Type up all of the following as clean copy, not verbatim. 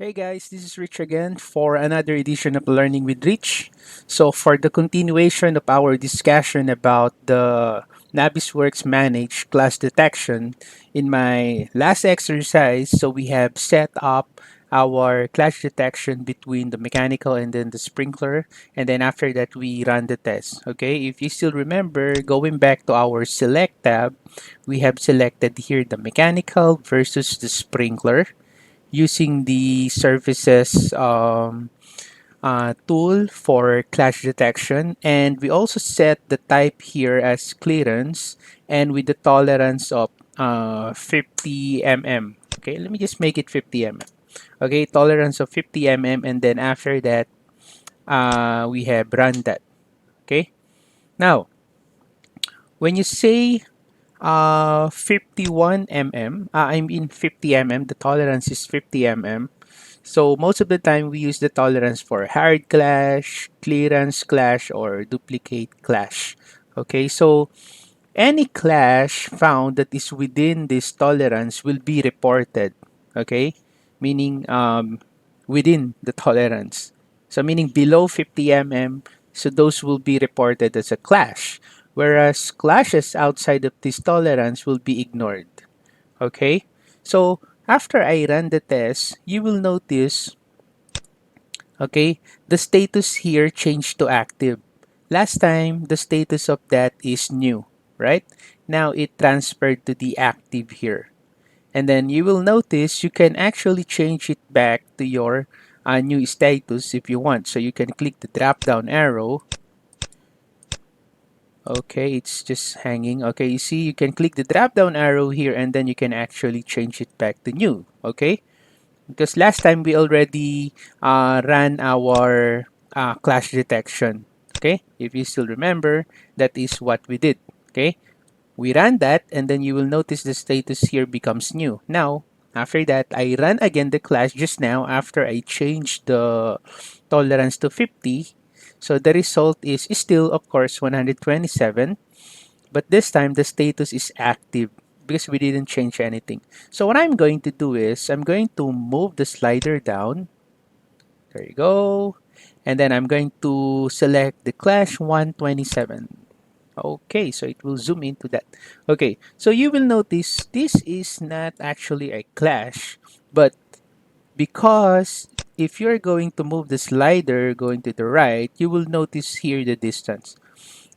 Hey guys, this is Rich again for another edition of Learning with Rich. So, for the continuation of our discussion about the Navisworks managed clash detection, in my last exercise, so we have set up our clash detection between the mechanical and then the sprinkler, and then after that we run the test. Okay, if you still remember, going back to our select tab, we have selected here the mechanical versus the sprinkler using the services tool for clash detection, and we also set the type here as clearance and with the tolerance of 50 mm. Okay, let me just make it 50 mm. Okay, tolerance of 50 mm, and then after that we have run that. Okay, now when you say 51 mm, I mean 50 mm, the tolerance is 50 mm. So most of the time we use the tolerance for hard clash, clearance clash, or duplicate clash. Okay, so any clash found that is within this tolerance will be reported. Okay, meaning within the tolerance. So meaning below 50 mm, so those will be reported as a clash. Whereas clashes outside of this tolerance will be ignored. Okay, so after I run the test, you will notice, okay, the status here changed to active. Last time, the status of that is new, right? Now it transferred to the active here. And then you will notice you can actually change it back to your new status if you want. So you can click the drop down arrow. Okay, it's just hanging. Okay, you see, you can click the drop down arrow here and then you can actually change it back to new. Okay, because last time we already ran our clash detection. Okay, if you still remember, that is what we did. Okay, we ran that and then you will notice the status here becomes new. Now, after that, I ran again the clash just now after I changed the tolerance to 50. So the result is still, of course, 127, but this time the status is active because we didn't change anything. So what I'm going to do is I'm going to move the slider down. There you go. And then I'm going to select the clash 127. Okay, so it will zoom into that. Okay, so you will notice this is not actually a clash, but because if you're going to move the slider going to the right, you will notice here the distance.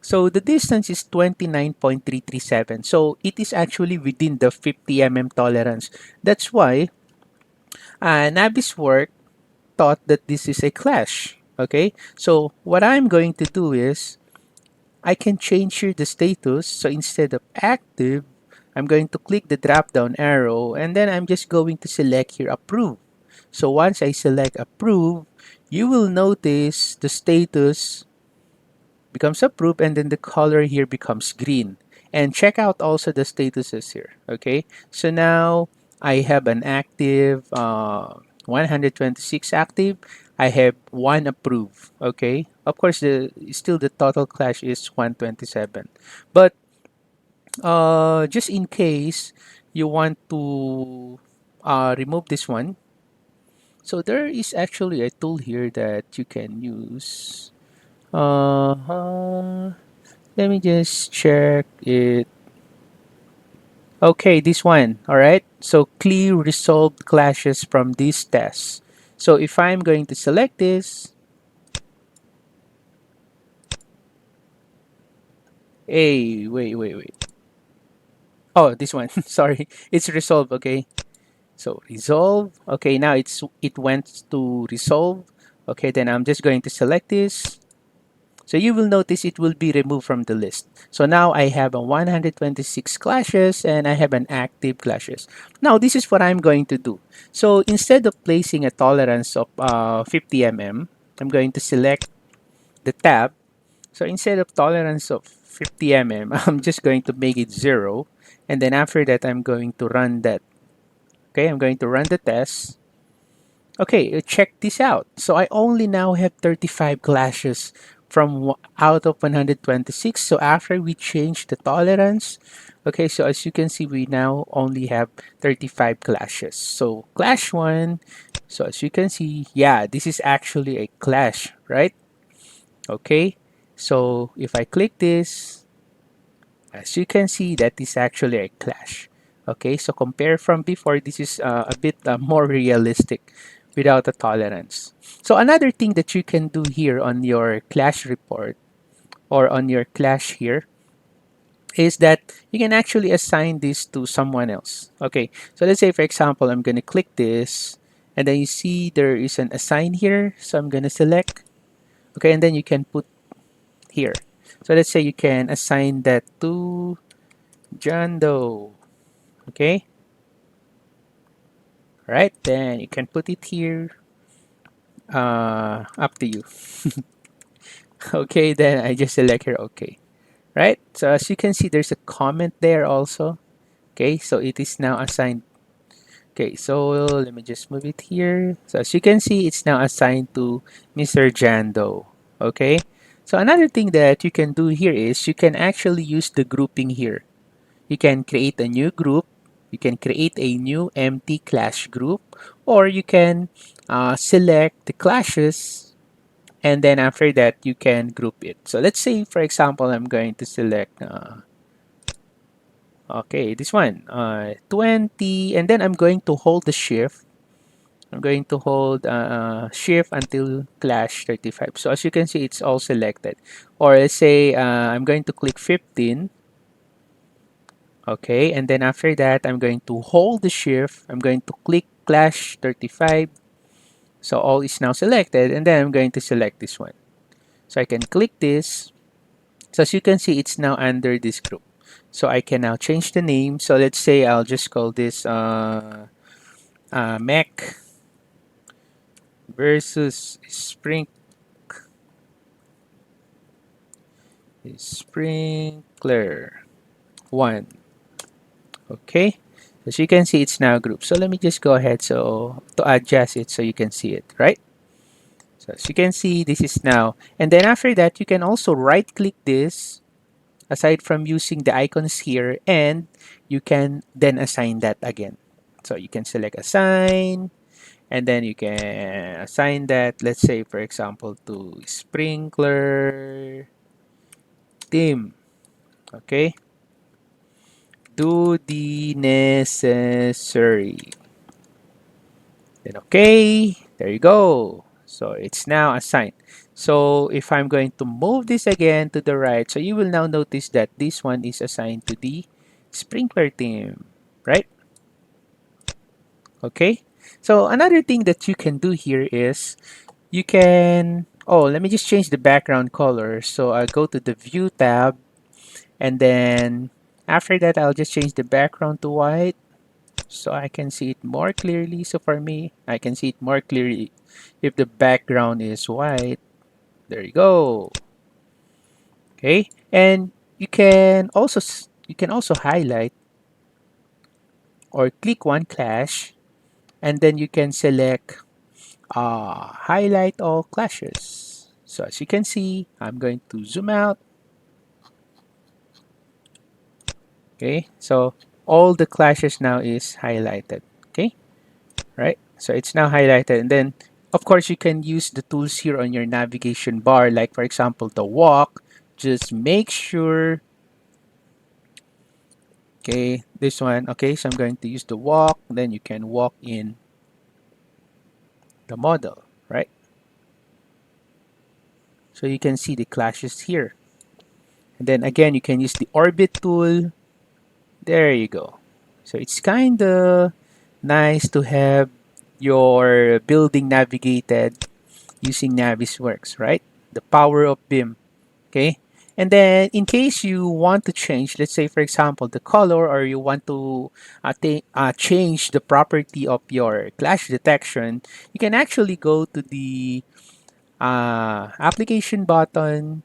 So the distance is 29.337. So it is actually within the 50 mm tolerance. That's why Navisworks thought that this is a clash. Okay, so what I'm going to do is I can change here the status. So instead of active, I'm going to click the drop down arrow and then I'm just going to select here approve. So once I select approve, you will notice the status becomes approved and then the color here becomes green. And check out also the statuses here. Okay, so now I have an active 126 active. I have one approved. Okay, of course the still the total clash is 127, but just in case you want to remove this one, so there is actually a tool here that you can use. Let me just check it. Okay, this one. All right. So clear resolved clashes from this test. So if I'm going to select this, hey, wait. Oh, this one. Sorry, it's resolved. Okay. So resolve. Okay, now it went to resolve. Okay, then I'm just going to select this. So you will notice it will be removed from the list. So now I have a 126 clashes and I have an active clashes. Now this is what I'm going to do. So instead of placing a tolerance of 50 mm, I'm going to select the tab. So instead of tolerance of 50 mm, I'm just going to make it 0. And then after that, I'm going to run that. Okay, I'm going to run the test. Okay, check this out. So I only now have 35 clashes from out of 126. So after we change the tolerance, okay, so as you can see, we now only have 35 clashes. So clash 1 So as you can see, yeah, this is actually a clash, right? Okay. So if I click this, as you can see, that is actually a clash. Okay, so compare from before, this is a bit more realistic without a tolerance. So another thing that you can do here on your clash report or on your clash here is that you can actually assign this to someone else. Okay, so let's say for example, I'm going to click this and then you see there is an assign here. So I'm going to select, okay, and then you can put here. So let's say you can assign that to John Doe. Okay, right, then you can put it here, up to you. Okay, then I just select here, okay, right? So as you can see, there's a comment there also. Okay, so it is now assigned. Okay, so let me just move it here. So as you can see, it's now assigned to Mr. Jando. Okay, so another thing that you can do here is you can actually use the grouping here. You can create a new group. You can create a new empty clash group, or you can select the clashes, and then after that you can group it. So let's say, for example, I'm going to select, okay, this one, 20, and then I'm going to hold the shift. I'm going to hold shift until clash 35. So as you can see, it's all selected. Or let's say I'm going to click 15. Okay, and then after that, I'm going to hold the shift. I'm going to click Clash 35. So all is now selected, and then I'm going to select this one. So I can click this. So as you can see, it's now under this group. So I can now change the name. So let's say I'll just call this Mech versus Sprinkler 1. Okay. As you can see, it's now grouped. So let me just go ahead so to adjust it so you can see it, right? So as you can see, this is now. And then after that, you can also right click this aside from using the icons here, and you can then assign that again. So you can select assign, and then you can assign that, let's say, for example, to sprinkler team. Okay. Do the necessary. Then okay, there you go. So it's now assigned. So if I'm going to move this again to the right, so you will now notice that this one is assigned to the sprinkler team, right? Okay. So another thing that you can do here is you can, oh, let me just change the background color. So I'll go to the view tab, and then after that, I'll just change the background to white so I can see it more clearly. So for me, I can see it more clearly if the background is white. There you go. Okay, and you can also highlight or click one clash, and then you can select highlight all clashes. So as you can see, I'm going to zoom out. Okay, so all the clashes now is highlighted. Okay, right? So it's now highlighted. And then, of course, you can use the tools here on your navigation bar, like, for example, the walk. Just make sure, okay, this one, okay, so I'm going to use the walk. Then you can walk in the model, right? So you can see the clashes here. And then again, you can use the orbit tool. There you go. So it's kind of nice to have your building navigated using Navisworks, right? The power of BIM. Okay. And then in case you want to change, let's say for example, the color, or you want to change the property of your clash detection, you can actually go to the application button.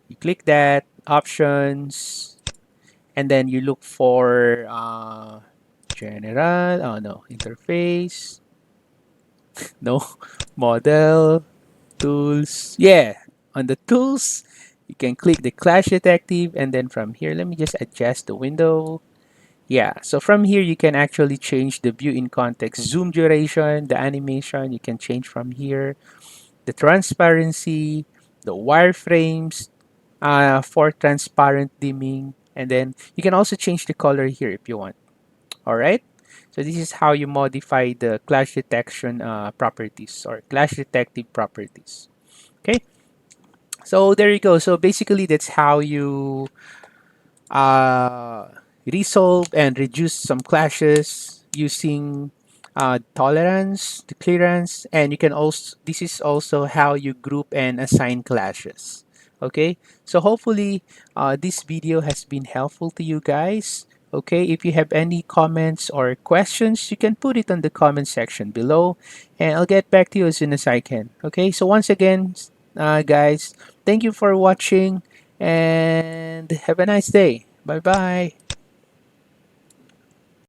You click that, options, and then you look for general, oh no, interface, no, model, tools. Yeah, on the tools, you can click the Clash Detective, and then from here, let me just adjust the window. Yeah, so from here you can actually change the view in context, zoom duration, the animation, you can change from here, the transparency, the wireframes for transparent dimming, and then you can also change the color here if you want. All right. So this is how you modify the clash detection properties or clash detective properties. Okay. So there you go. So basically, that's how you uh, resolve and reduce some clashes using tolerance, the clearance, and you can also, this is also how you group and assign clashes. Okay, so hopefully this video has been helpful to you guys. Okay, if you have any comments or questions, you can put it on the comment section below and I'll get back to you as soon as I can. Okay, so once again, guys, thank you for watching and have a nice day. Bye bye.